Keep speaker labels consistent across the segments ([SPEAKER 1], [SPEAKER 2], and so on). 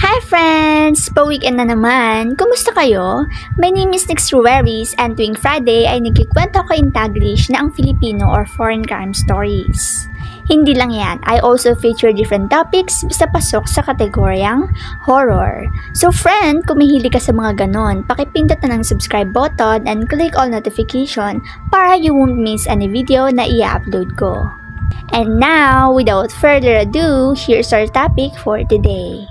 [SPEAKER 1] Hi friends! Pa-weekend na naman. Kumusta kayo? My name is Nix Rueris and tuwing Friday ay nagkikwento ko in Taglish na ang Filipino or foreign crime stories. Hindi lang yan, I also feature different topics sa pasok sa kategoryang horror. So friend, kung mahilig ka sa mga ganon, pakipindot na ng subscribe button and click all notification para you won't miss any video na i-upload ko. And now, without further ado, here's our topic for today.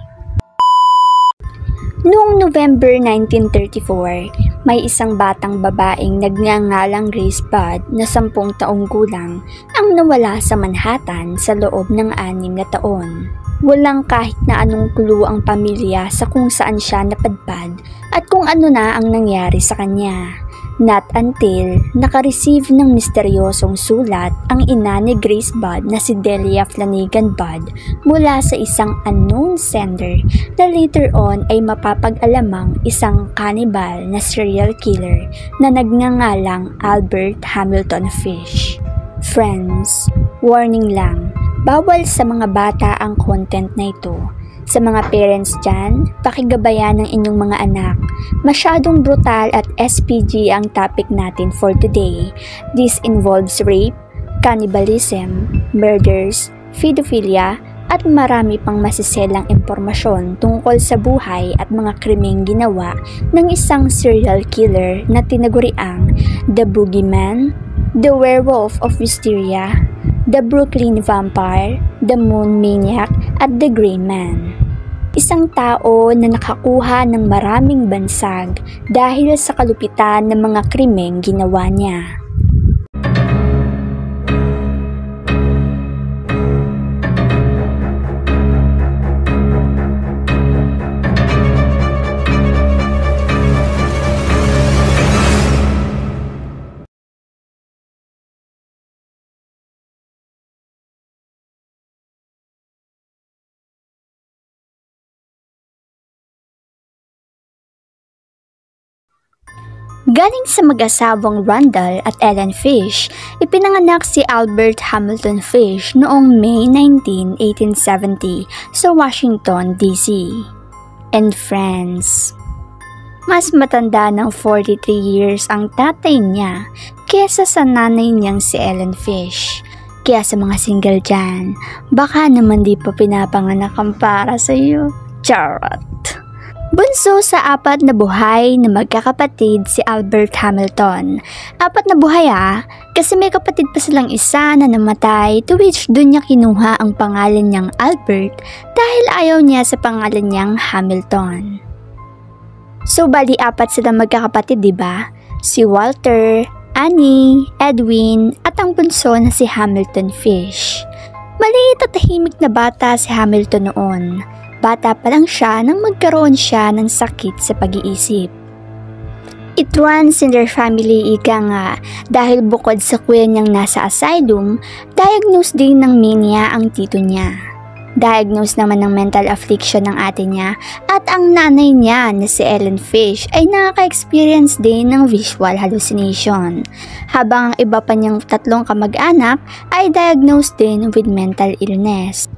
[SPEAKER 1] Noong November 1934, may isang batang babaeng nagngangalang Grace Budd na 10 taong gulang ang nawala sa Manhattan sa loob ng 6 na taon. Walang kahit na anong clue ang pamilya sa kung saan siya napadpad at kung ano na ang nangyari sa kanya. Not until nakareceive ng misteryosong sulat ang ina ni Grace Budd na si Delia Flanagan Budd mula sa isang unknown sender na later on ay mapapag-alamang isang cannibal na serial killer na nagngangalang Albert Hamilton Fish. Friends, warning lang, bawal sa mga bata ang content na ito. Sa mga parents dyan, pakigabayan ng inyong mga anak. Masyadong brutal at SPG ang topic natin for today. This involves rape, cannibalism, murders, pedophilia, at marami pang masiselang impormasyon tungkol sa buhay at mga krimeng ginawa ng isang serial killer na tinaguriang The Boogeyman, The Werewolf of Wisteria, The Brooklyn Vampire, The Moon Maniac, at The Gray Man. Isang tao na nakakuha ng maraming bansag dahil sa kalupitan ng mga krimeng ginawa niya. Galing sa mag-asawang Randall at Ellen Fish, ipinanganak si Albert Hamilton Fish noong May 19, 1870 sa Washington, D.C. And friends, mas matanda ng 43 years ang tatay niya kesa sa nanay niyang si Ellen Fish. Kaya sa mga single dyan, baka naman di pa pinapanganak ang para sa iyo. Charot! Bunso sa 4 na buhay na magkakapatid si Albert Hamilton. 4 na buhay kasi may kapatid pa silang isa na namatay, to which dun niya kinuha ang pangalan niyang Albert dahil ayaw niya sa pangalan niyang Hamilton. So bali 4 silang magkakapatid, diba? Si Walter, Annie, Edwin at ang bunso na si Hamilton Fish. Maliit at tahimik na bata si Hamilton noon. Bata pa lang siya nang magkaroon siya ng sakit sa pag-iisip. It runs in their family, ika nga, dahil bukod sa kuya niyang nasa asylum, diagnosed din ng mania ang tito niya. Diagnosed naman ng mental affliction ng ate niya at ang nanay niya na si Ellen Fish ay nakaka-experience din ng visual hallucination. Habang ang iba pa niyang 3 kamag-anak ay diagnosed din with mental illness.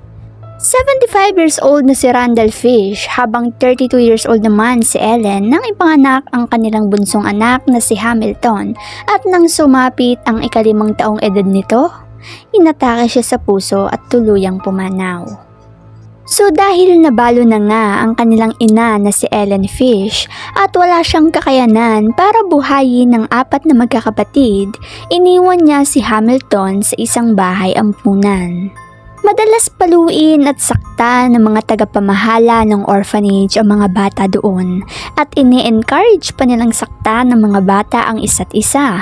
[SPEAKER 1] 75 years old na si Randall Fish habang 32 years old naman si Ellen nang ipanganak ang kanilang bunsong anak na si Hamilton at nang sumapit ang 5 taong edad nito, inatake siya sa puso at tuluyang pumanaw. So dahil nabalo na nga ang kanilang ina na si Ellen Fish at wala siyang kakayanan para buhayin ng 4 na magkakapatid, iniwan niya si Hamilton sa isang bahay ampunan. Madalas paluin at sakta ng mga tagapamahala ng orphanage ang mga bata doon at ini-encourage pa nilang sakta ng mga bata ang isa't isa.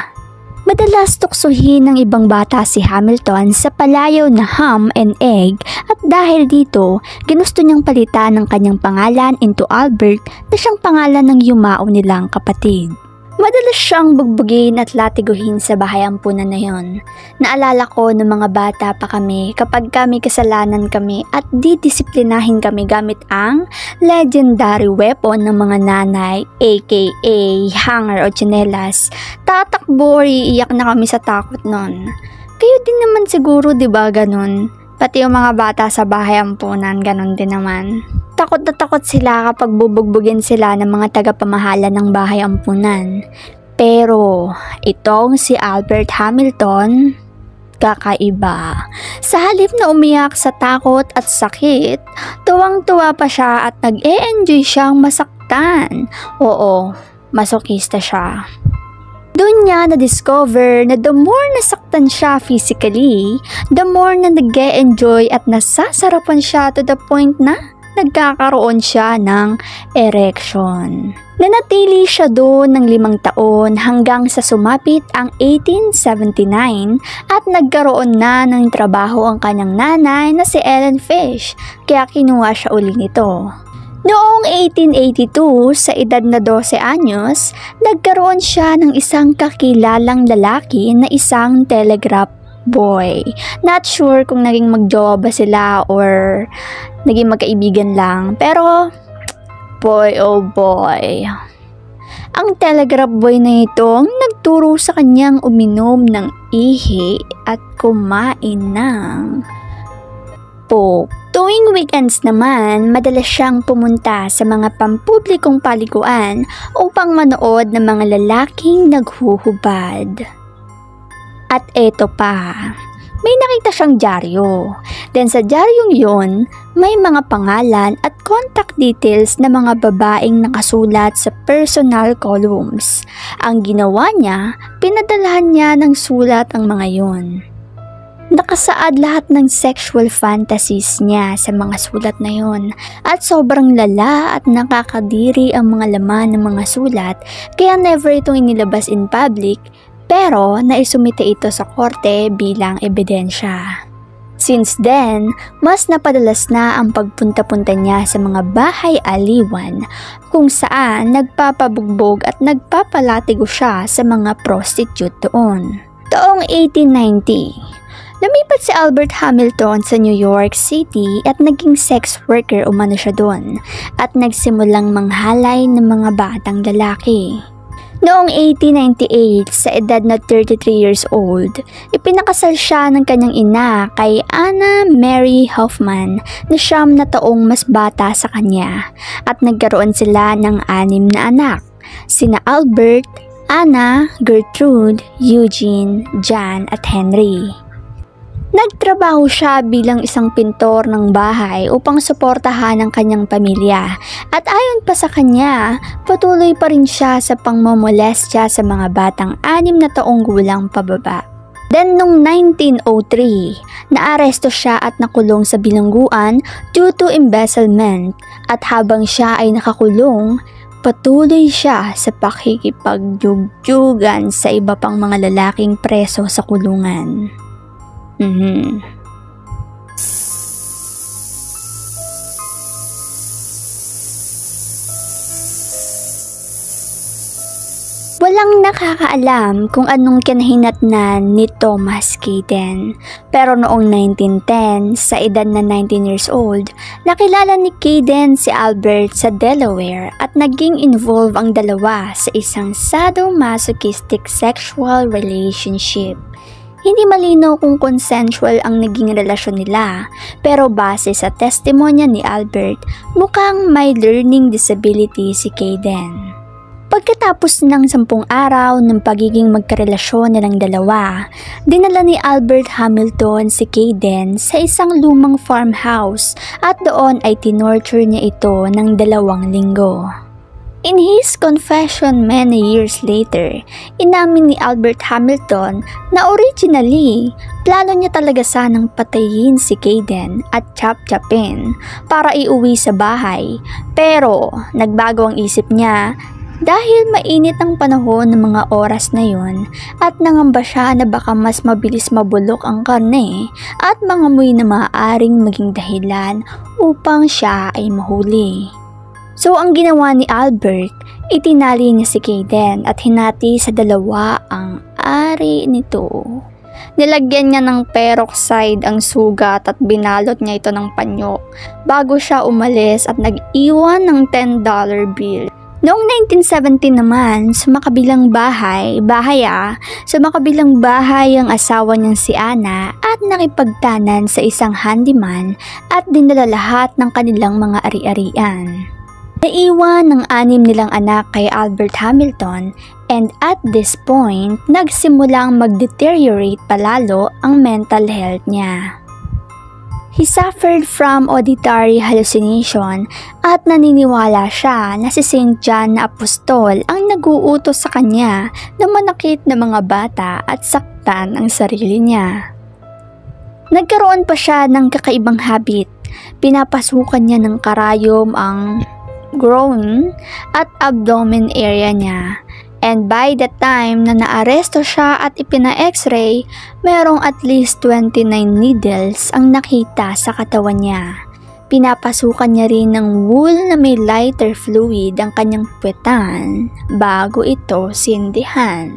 [SPEAKER 1] Madalas tuksuhin ng ibang bata si Hamilton sa palayaw na ham and egg at dahil dito, ginusto niyang palitan ng kanyang pangalan into Albert na siyang pangalan ng yumao nilang kapatid. Madalas siyang bugbugin at latiguhin sa bahay ampunan na yon. Naalala ko ng mga bata pa kami kapag kami kasalanan kami at didisiplinahin kami gamit ang legendary weapon ng mga nanay aka hanger o tsinelas. Tatakbo or iiyak na kami sa takot nun. Kayo din naman siguro, 'di ba, ganun? Pati yung mga bata sa bahay ampunan, ganun din naman. Takot na takot sila kapag bubugbugin sila ng mga tagapamahala ng bahay ampunan. Pero itong si Albert Hamilton, kakaiba. Sa halip na umiyak sa takot at sakit, tuwang-tuwa pa siya at nag-e-enjoy siyang masaktan. Oo, masokista siya. Doon niya na-discover na the more nasaktan siya physically, the more na nag-e-enjoy at nasasarapan siya to the point na nagkakaroon siya ng erection. Nanatili siya doon ng 5 taon hanggang sa sumapit ang 1879 at nagkaroon na ng trabaho ang kanyang nanay na si Ellen Fish, kaya kinuha siya uli nito. Noong 1882, sa edad na 12 anyos, nagkaroon siya ng isang kakilalang lalaki na isang telegraph boy. Not sure kung naging magjowa ba sila or naging magkaibigan lang, pero boy oh boy. Ang telegraph boy na itong nagturo sa kanyang uminom ng ihi at kumain ng Pope. Tuwing weekends naman, madalas siyang pumunta sa mga pampublikong paliguan upang manood ng mga lalaking naghuhubad. At eto pa, may nakita siyang dyaryo. Then sa dyaryong yun, may mga pangalan at contact details na mga babaeng nakasulat sa personal columns. Ang ginawa niya, pinadalahan niya ng sulat ang mga yun. Nakasaad lahat ng sexual fantasies niya sa mga sulat na yon at sobrang lala at nakakadiri ang mga laman ng mga sulat kaya never itong inilabas in public pero naisumite ito sa korte bilang ebidensya. Since then, mas napadalas na ang pagpunta-punta niya sa mga bahay-aliwan kung saan nagpapabugbog at nagpapalatigo siya sa mga prostitute doon. Taong 1890, lumipat si Albert Hamilton sa New York City at naging sex worker umano siya doon at nagsimulang manghalay ng mga batang lalaki. Noong 1898, sa edad na 33 years old, ipinakasal siya ng kanyang ina kay Anna Mary Hoffman na 9 na taong mas bata sa kanya at nagkaroon sila ng 6 na anak, sina Albert, Anna, Gertrude, Eugene, John at Henry. Nagtrabaho siya bilang isang pintor ng bahay upang suportahan ang kanyang pamilya at ayon pa sa kanya, patuloy pa rin siya sa pangmomolestya sa mga batang 6 na taong gulang pababa. Then noong 1903, naaresto siya at nakulong sa bilangguan due to embezzlement at habang siya ay nakakulong, patuloy siya sa pakikipagyugjugan sa iba pang mga lalaking preso sa kulungan. Walang nakakaalam kung anong kinahinatnan ni Thomas Kayden. Pero noong 1910, sa edad na 19 years old, nakilala ni Kayden si Albert sa Delaware at naging involved ang dalawa sa isang sadomasochistic sexual relationship. Hindi malinaw kung consensual ang naging relasyon nila, pero base sa testimonya ni Albert, mukhang may learning disability si Kayden. Pagkatapos ng 10 araw ng pagiging magkarelasyon nilang dalawa, dinala ni Albert Hamilton si Kayden sa isang lumang farmhouse at doon ay tinorture niya ito ng 2 linggo. In his confession many years later, inamin ni Albert Hamilton na originally, plano niya talaga sanang patayin si Kayden at chap-chapin para iuwi sa bahay. Pero nagbago ang isip niya dahil mainit ang panahon ng mga oras na yun at nangamba siya na baka mas mabilis mabulok ang karne at mga amoy na maaaring maging dahilan upang siya ay mahuli. So ang ginawa ni Albert, itinali niya si Kayden at hinati sa 2 ang ari nito. Nilagyan niya ng peroxide ang sugat at binalot niya ito ng panyo bago siya umalis at nag-iwan ng $10 bill Noong 1970 naman, sa makabilang bahay ang asawa niyang si Ana at nakipagtanan sa isang handyman at dinala lahat ng kanilang mga ari-arian. Naiwan ng 6 nilang anak kay Albert Hamilton, and at this point, nagsimulang mag-deteriorate palalo ang mental health niya. He suffered from auditory hallucination at naniniwala siya na si St. John na Apostol ang nag-uutos sa kanya na manakit ng mga bata at saktan ang sarili niya. Nagkaroon pa siya ng kakaibang habit. Pinapasukan niya ng karayom ang groin at abdomen area niya. And by the time na naaresto siya at ipina-x-ray, merong at least 29 needles ang nakita sa katawan niya. Pinapasukan niya rin ng wool na may lighter fluid ang kanyang puwetan bago ito sindihan.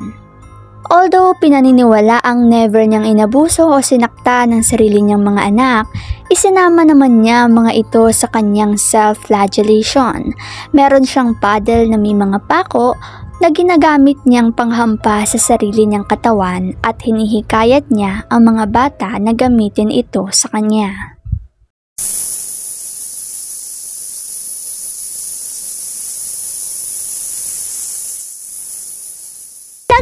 [SPEAKER 1] Although pinaniniwala ang never niyang inabuso o sinakta ng sarili niyang mga anak, isinama naman niya mga ito sa kanyang self-flagellation. Meron siyang paddle na may mga pako na ginagamit niyang panghampa sa sarili niyang katawan at hinihikayat niya ang mga bata na gamitin ito sa kanya.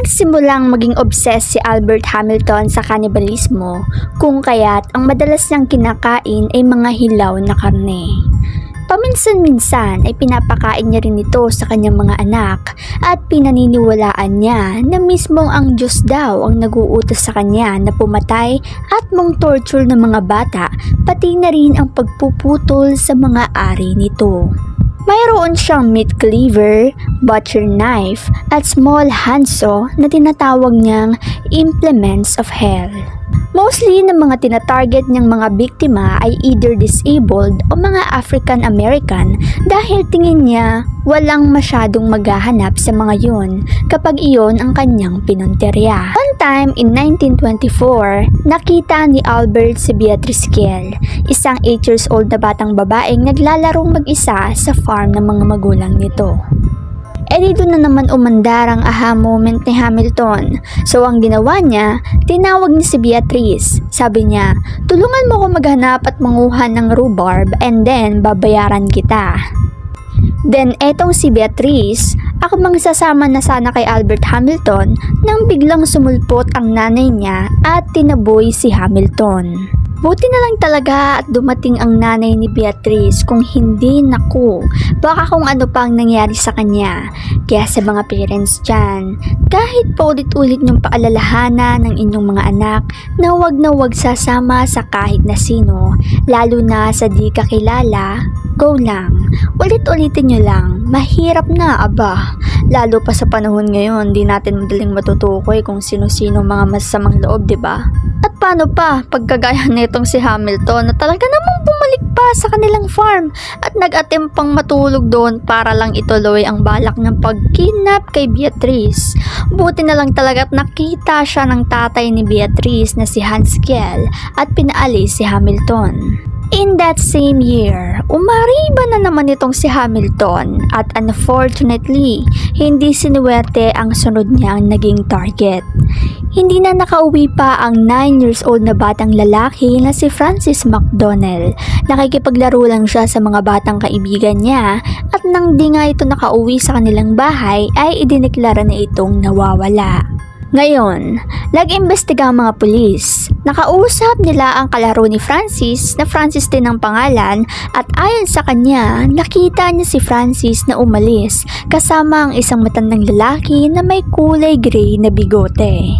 [SPEAKER 1] Nagsimulang maging obsessed si Albert Hamilton sa kannibalismo, kung kaya't ang madalas niyang kinakain ay mga hilaw na karne. Paminsan-minsan ay pinapakain niya rin ito sa kanyang mga anak at pinaniniwalaan niya na mismong ang Diyos daw ang nag-uutos sa kanya na pumatay at mang-torture ng mga bata, pati na rin ang pagpuputol sa mga ari nito. Mayroon siyang meat cleaver, butcher knife at small handsaw na tinatawag niyang implements of hell. Mostly ng mga tinatarget niyang mga biktima ay either disabled o mga African American dahil tingin niya walang masyadong maghahanap sa mga yun kapag iyon ang kanyang pinunterya. One time in 1924, nakita ni Albert si Beatrice Kiel, isang 8 years old na batang babaeng naglalarong mag-isa sa farm ng mga magulang nito. Dito na naman umandar ang aha moment ni Hamilton. So ang ginawa niya, tinawag niya si Beatrice. Sabi niya, tulungan mo ko maghanap at manguha ng rhubarb and then babayaran kita. Then etong si Beatrice, ako mang sasama na sana kay Albert Hamilton nang biglang sumulpot ang nanay niya at tinaboy si Hamilton. Buti na lang talaga at dumating ang nanay ni Beatrice, kung hindi naku, baka kung ano pang nangyari sa kanya. Kaya sa mga parents dyan, kahit paulit-ulit niyong paalalahanan ng inyong mga anak na wag sasama sa kahit na sino, lalo na sa di kakilala, go lang. Ulit-ulitin nyo lang, mahirap na aba. Lalo pa sa panahon ngayon, di natin madaling matutukoy kung sino-sino mga masasamang loob, diba? At paano pa pagkagaya nitong si Hamilton na talaga namang bumalik pa sa kanilang farm at nag-attempt pang matulog doon para lang ituloy ang balak ng pag-kidnap kay Beatrice. Buti na lang talaga at nakita siya ng tatay ni Beatrice na si Hans Kiel at pinaalis si Hamilton. In that same year, umariba na naman itong si Hamilton at unfortunately, hindi sinuwerte ang sunod niyang naging target. Hindi na nakauwi pa ang 9 years old na batang lalaki na si Francis McDonnell. Nakikipaglaro lang siya sa mga batang kaibigan niya at nang di nga ito nakauwi sa kanilang bahay ay idineklara na itong nawawala. Ngayon, nag-imbestiga ang mga pulis. Nakausap nila ang kalaro ni Francis na Francis din ang pangalan at ayon sa kanya, nakita niya si Francis na umalis kasama ang isang matandang lalaki na may kulay gray na bigote.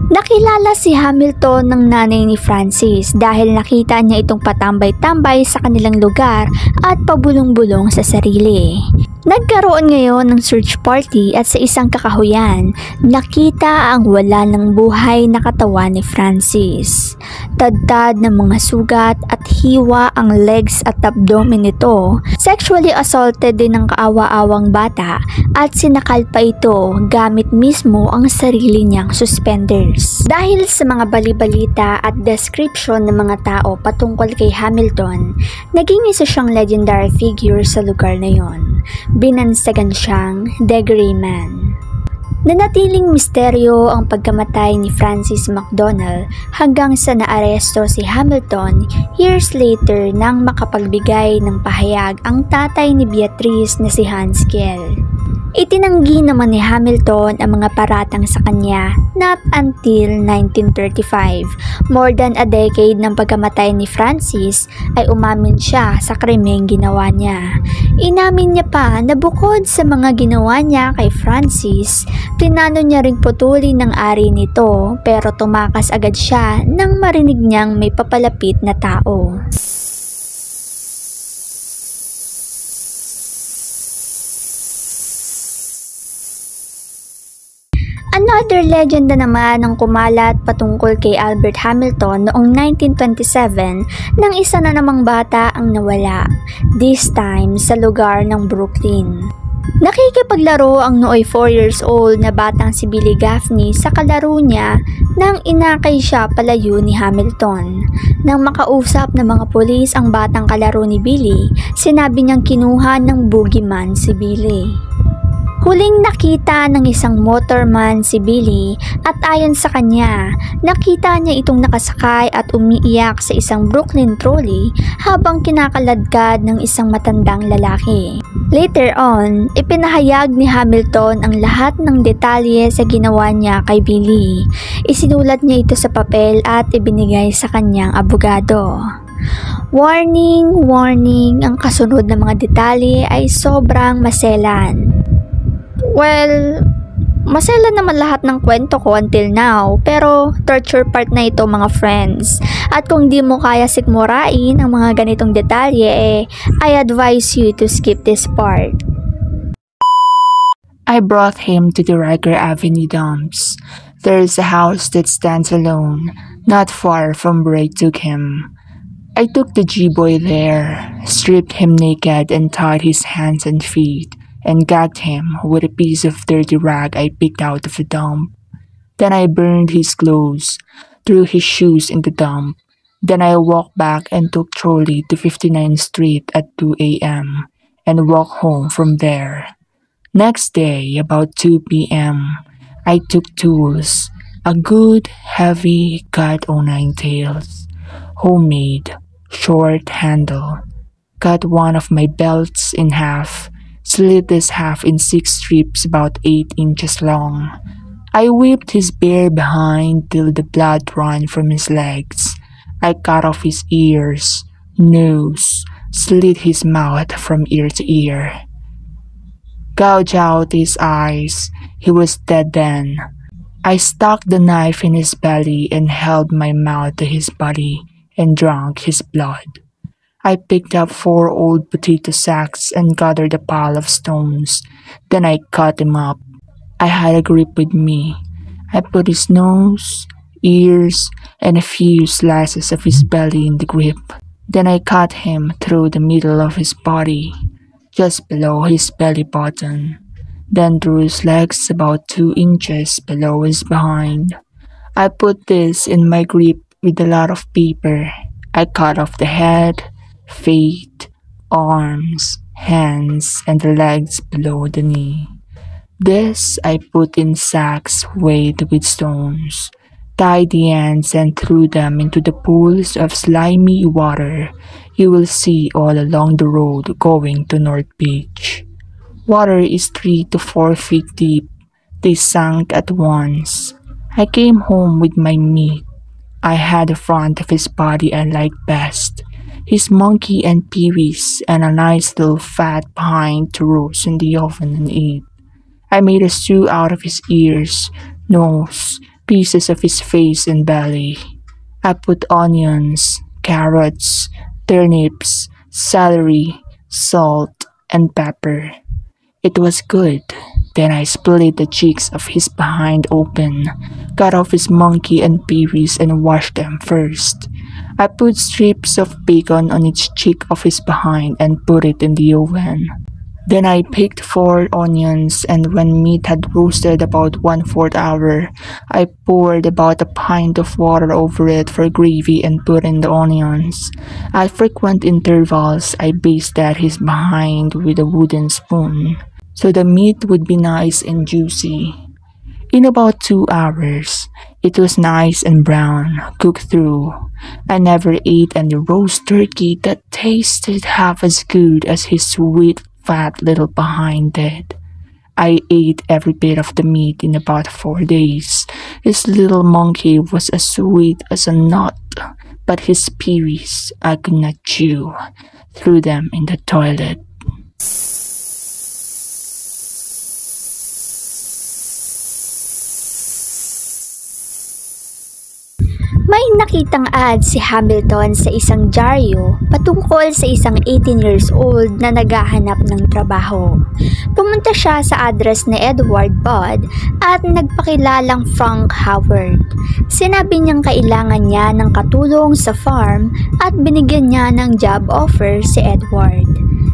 [SPEAKER 1] Nakilala si Hamilton ng nanay ni Francis dahil nakita niya itong patambay-tambay sa kanilang lugar at pabulong-bulong sa sarili. Nagkaroon ngayon ng search party at sa isang kakahuyan, nakita ang wala ng buhay na katawan ni Francis. Tadtad ng mga sugat at hiwa ang legs at abdomen nito. Sexually assaulted din ng kaawa-awang bata at sinakal pa ito gamit mismo ang sarili niyang suspenders. Dahil sa mga balibalita at description ng mga tao patungkol kay Hamilton, naging isa siyang legendary figure sa lugar na yon. Binansagan siyang Degreeman. Nanatiling misteryo ang pagkamatay ni Francis McDonald hanggang sa naaresto si Hamilton years later nang makapagbigay ng pahayag ang tatay ni Beatrice na si Hans Kiel. Itinanggi naman ni Hamilton ang mga paratang sa kanya not until 1935, more than a decade ng pagkamatay ni Francis, ay umamin siya sa krimeng ginawa niya. Inamin niya pa na bukod sa mga ginawa niya kay Francis, plinano niya ring putulin ng ari nito pero tumakas agad siya nang marinig niyang may papalapit na tao. Another legend na naman ang kumalat patungkol kay Albert Hamilton noong 1927 nang isa na namang bata ang nawala, this time sa lugar ng Brooklyn. Nakikipaglaro ang nooy 4 years old na batang si Billy Gaffney sa kalaro niya nang inakay siya palayo ni Hamilton. Nang makausap ng mga pulis ang batang kalaro ni Billy, sinabi niyang kinuha ng boogeyman si Billy. Huling nakita ng isang motorman si Billy at ayon sa kanya, nakita niya itong nakasakay at umiiyak sa isang Brooklyn trolley habang kinakaladkad ng isang matandang lalaki. Later on, ipinahayag ni Hamilton ang lahat ng detalye sa ginawa niya kay Billy. Isinulat niya ito sa papel at ibinigay sa kanyang abogado. Warning, warning, ang kasunod na mga detalye ay sobrang maselan. Well, masela naman lahat ng kwento ko until now, pero torture part na ito mga friends. At kung di mo kaya sikmurain ang mga ganitong detalye, I advise you to skip this part.
[SPEAKER 2] I brought him to the Riker Avenue dumps. There is a house that stands alone, not far from where I took him. I took the G-boy there, stripped him naked and tied his hands and feet, and gagged him with a piece of dirty rag I picked out of the dump. Then I burned his clothes, threw his shoes in the dump. Then I walked back and took trolley to 59th Street at 2 a.m. and walked home from there. Next day, about 2 p.m., I took tools, a good, heavy Cat 09 tails, homemade, short handle, cut one of my belts in half, slit this half in 6 strips about 8 inches long. I whipped his bare behind till the blood ran from his legs. I cut off his ears, nose, slit his mouth from ear to ear. Gouged out his eyes. He was dead then. I stuck the knife in his belly and held my mouth to his body and drank his blood. I picked up 4 old potato sacks and gathered a pile of stones. Then I cut him up. I had a grip with me. I put his nose, ears, and a few slices of his belly in the grip. Then I cut him through the middle of his body, just below his belly button. Then through his legs about 2 inches below his behind. I put this in my grip with a lot of paper. I cut off the head, feet, arms, hands, and the legs below the knee. This I put in sacks weighed with stones, tied the ends and threw them into the pools of slimy water you will see all along the road going to North Beach. Water is 3 to 4 feet deep. They sank at once. I came home with my meat. I had the front of his body I liked best, his monkey and peewees, and a nice little fat behind to roast in the oven and eat. I made a stew out of his ears, nose, pieces of his face and belly. I put onions, carrots, turnips, celery, salt, and pepper. It was good. Then I split the cheeks of his behind open, cut off his monkey and peewees and washed them first. I put strips of bacon on each cheek of his behind and put it in the oven. Then I picked 4 onions, and when meat had roasted about 1/4 hour, I poured about a pint of water over it for gravy and put in the onions. At frequent intervals, I basted his behind with a wooden spoon, so the meat would be nice and juicy. In about 2 hours, it was nice and brown, cooked through. I never ate any roast turkey that tasted half as good as his sweet, fat little behind did. I ate every bit of the meat in about 4 days. His little monkey was as sweet as a nut, but his pearies I could not chew. Threw them in the toilet.
[SPEAKER 1] May nakitang ad si Hamilton sa isang dyaryo patungkol sa isang 18 years old na naghahanap ng trabaho. Pumunta siya sa address ni Edward Budd at nagpakilalang Frank Howard. Sinabi niyang kailangan niya ng katulong sa farm at binigyan niya ng job offer si Edward.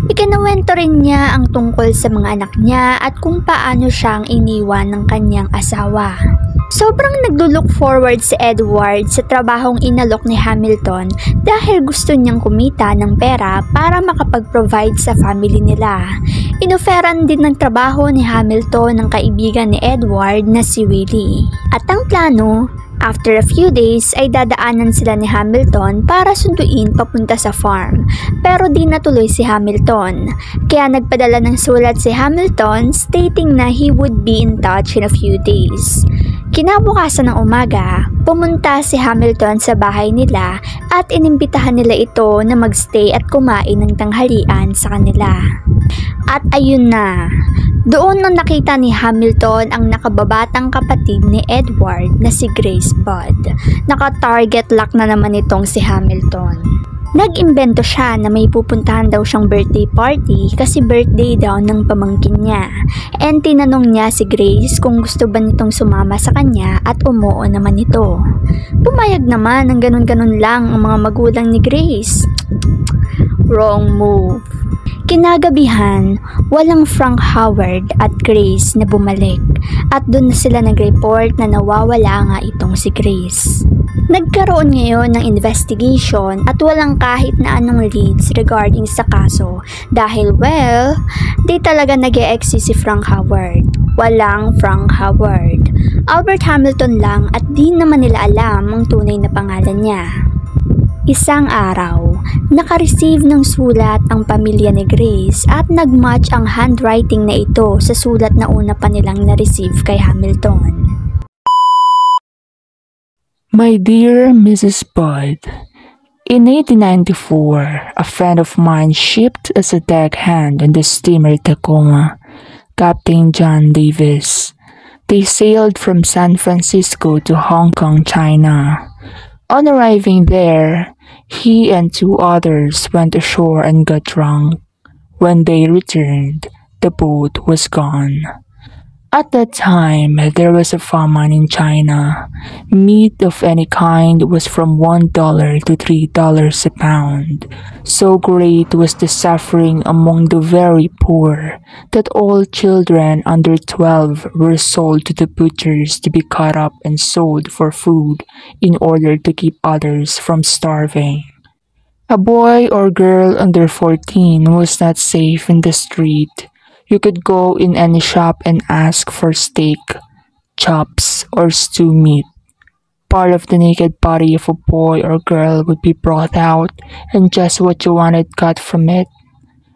[SPEAKER 1] Ikinuwento rin niya ang tungkol sa mga anak niya at kung paano siyang iniwan ng kanyang asawa. Sobrang naglulook forward si Edward sa trabahong inalok ni Hamilton dahil gusto niyang kumita ng pera para makapag-provide sa family nila. Inoferan din ng trabaho ni Hamilton ng kaibigan ni Edward na si Willie. At ang plano, after a few days ay dadaanan sila ni Hamilton para sunduin papunta sa farm. Pero di natuloy si Hamilton. Kaya nagpadala ng sulat si Hamilton stating na he would be in touch in a few days. Kinabukasan ng umaga, pumunta si Hamilton sa bahay nila at inimbitahan nila ito na magstay at kumain ng tanghalian sa kanila. At ayun na, doon nang nakita ni Hamilton ang nakababatang kapatid ni Edward na si Grace Budd. Naka-target lock na naman itong si Hamilton. Nag-imbento siya na may pupuntahan daw siyang birthday party kasi birthday daw ng pamangkin niya. And tinanong niya si Grace kung gusto ba nitong sumama sa kanya at umuo naman ito. Pumayag naman ng ganun-ganun lang ang mga magulang ni Grace. Wrong move. Kinagabihan, walang Frank Howard at Grace na bumalik at doon na sila nag-report na nawawala nga itong si Grace. Nagkaroon ngayon ng investigation at walang kahit na anong leads regarding sa kaso dahil di talaga nag-e-exist si Frank Howard. Walang Frank Howard. Albert Hamilton lang at di naman nila alam ang tunay na pangalan niya. Isang araw, naka-receive ng sulat ang pamilya ni Grace at nag-match ang handwriting na ito sa sulat na una pa nilang na-receive kay Hamilton.
[SPEAKER 2] My dear Mrs. Budd, in 1894, a friend of mine shipped as a deckhand on the steamer Tacoma, Captain John Davis. They sailed from San Francisco to Hong Kong, China. On arriving there, he and 2 others went ashore and got drunk. When they returned, the boat was gone. At that time, there was a famine in China. Meat of any kind was from $1 to $3 a pound. So great was the suffering among the very poor that all children under 12 were sold to the butchers to be cut up and sold for food in order to keep others from starving. A boy or girl under 14 was not safe in the street. You could go in any shop and ask for steak, chops, or stew meat. Part of the naked body of a boy or girl would be brought out, and just what you wanted cut from it.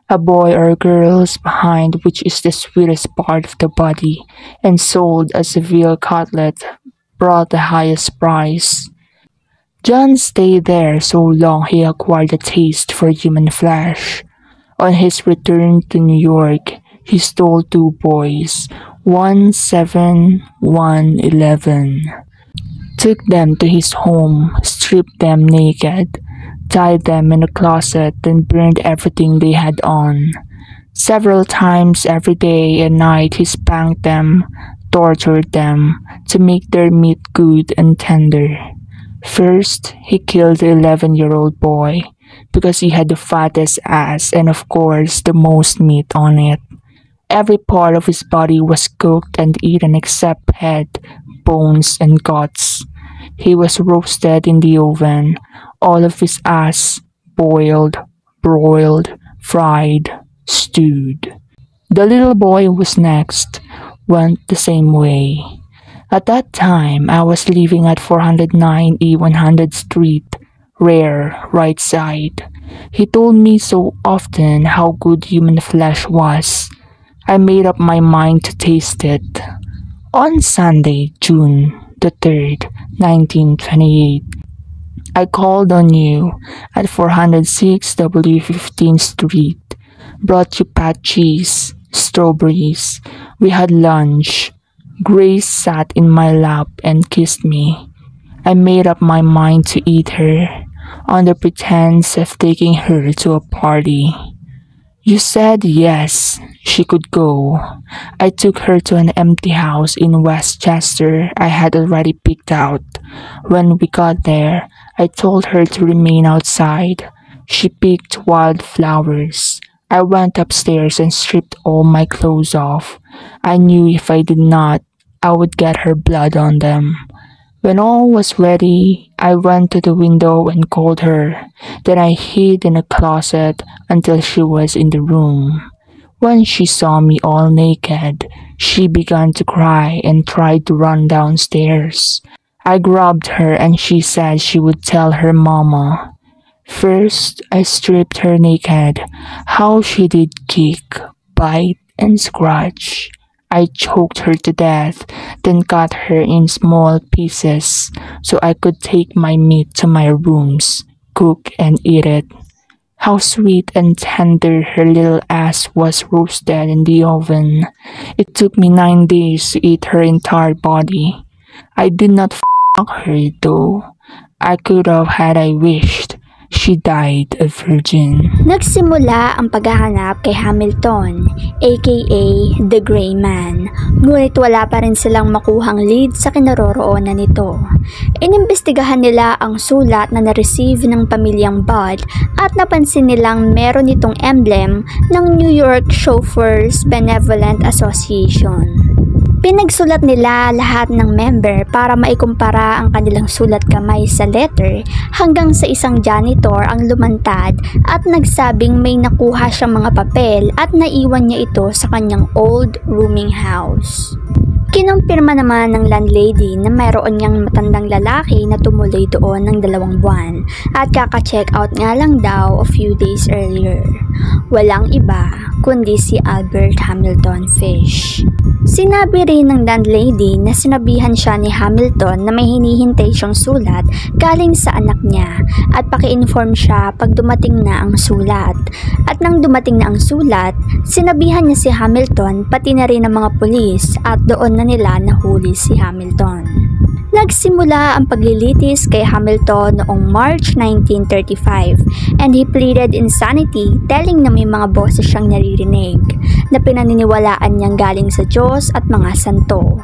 [SPEAKER 2] A boy or girl's behind, which is the sweetest part of the body, and sold as a veal cutlet, brought the highest price. John stayed there so long he acquired a taste for human flesh. On his return to New York, he stole 2 boys, 1 7, 1 11. Took them to his home, stripped them naked, tied them in a closet, and burned everything they had on. Several times every day and night he spanked them, tortured them, to make their meat good and tender. First, he killed the 11-year-old boy, because he had the fattest ass and of course the most meat on it. Every part of his body was cooked and eaten except head, bones, and guts. He was roasted in the oven, all of his ass boiled, broiled, fried, stewed. The little boy was next, went the same way. At that time, I was living at 409 E 100th Street, Rare, right side. He told me so often how good human flesh was. I made up my mind to taste it. On Sunday, June the 3rd, 1928, I called on you at 406 W 15th Street, brought you pat cheese, strawberries. We had lunch. Grace sat in my lap and kissed me. I made up my mind to eat her, under pretense of taking her to a party. You said yes, she could go. I took her to an empty house in Westchester I had already picked out. When we got there, I told her to remain outside. She picked wildflowers. I went upstairs and stripped all my clothes off. I knew if I did not, I would get her blood on them. When all was ready, I went to the window and called her. Then I hid in a closet until she was in the room. When she saw me all naked, she began to cry and tried to run downstairs. I grabbed her and she said she would tell her mama. First, I stripped her naked. How she did kick, bite, and scratch. I choked her to death, then cut her in small pieces so I could take my meat to my rooms, cook and eat it. How sweet and tender her little ass was roasted in the oven. It took me 9 days to eat her entire body. I did not fuck her though. I could have had I wished. She died a virgin.
[SPEAKER 1] Nagsimula ang paghahanap kay Hamilton, aka The Gray Man, ngunit wala pa rin silang makuhang lead sa kinaroroonan nito. Inimbestigahan nila ang sulat na na-receive ng pamilyang Budd at napansin nilang meron itong emblem ng New York Chauffeurs Benevolent Association. Pinagsulat nila lahat ng member para maikumpara ang kanilang sulat kamay sa letter hanggang sa isang janitor ang lumantad at nagsabing may nakuha siyang mga papel at naiwan niya ito sa kanyang old rooming house. Kinumpirma naman ng landlady na mayroon niyang matandang lalaki na tumuloy doon ng 2 buwan at kaka-check out nga lang daw a few days earlier. Walang iba kundi si Albert Hamilton Fish. Sinabi rin ng landlady na sinabihan siya ni Hamilton na may hinihintay siyang sulat galing sa anak niya at paki-inform siya pag dumating na ang sulat. At nang dumating na ang sulat, sinabihan niya si Hamilton pati na rin ng mga pulis at doon na nila nahuli si Hamilton. Nagsimula ang paglilitis kay Hamilton noong March 1935 and he pleaded insanity, telling na may mga boses siyang naririnig na pinaniniwalaan niyang galing sa Diyos at mga santo.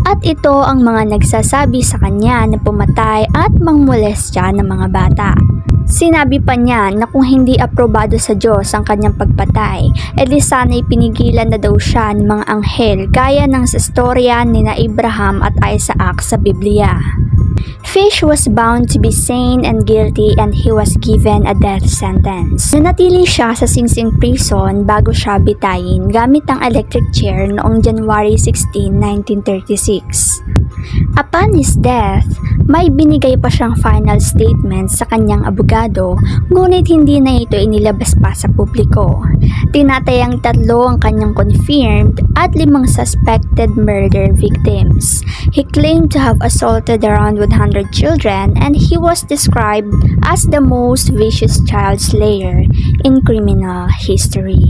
[SPEAKER 1] At ito ang mga nagsasabi sa kanya na pumatay at mangmolestya ng mga bata. Sinabi pa niya na kung hindi aprobado sa Diyos ang kanyang pagpatay, edi sana'y pinigilan na daw siya ng mga anghel gaya ng sa storya ni na Abraham at Isaac sa Biblia. Fish was bound to be sane and guilty and he was given a death sentence. Nanatili siya sa Sing Sing prison bago siya bitayin gamit ang electric chair noong January 16, 1936. Upon his death, may binigay pa siyang final statement sa kanyang abogado, ngunit hindi na ito inilabas pa sa publiko. Tinatayang 3 ang kanyang confirmed at 5 suspected murder victims. He claimed to have assaulted around 100 children and he was described as the most vicious child slayer in criminal history.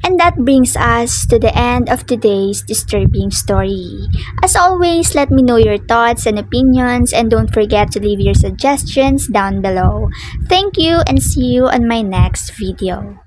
[SPEAKER 1] And that brings us to the end of today's disturbing story. As always, let me know your thoughts and opinions and don't forget to leave your suggestions down below. Thank you and see you on my next video.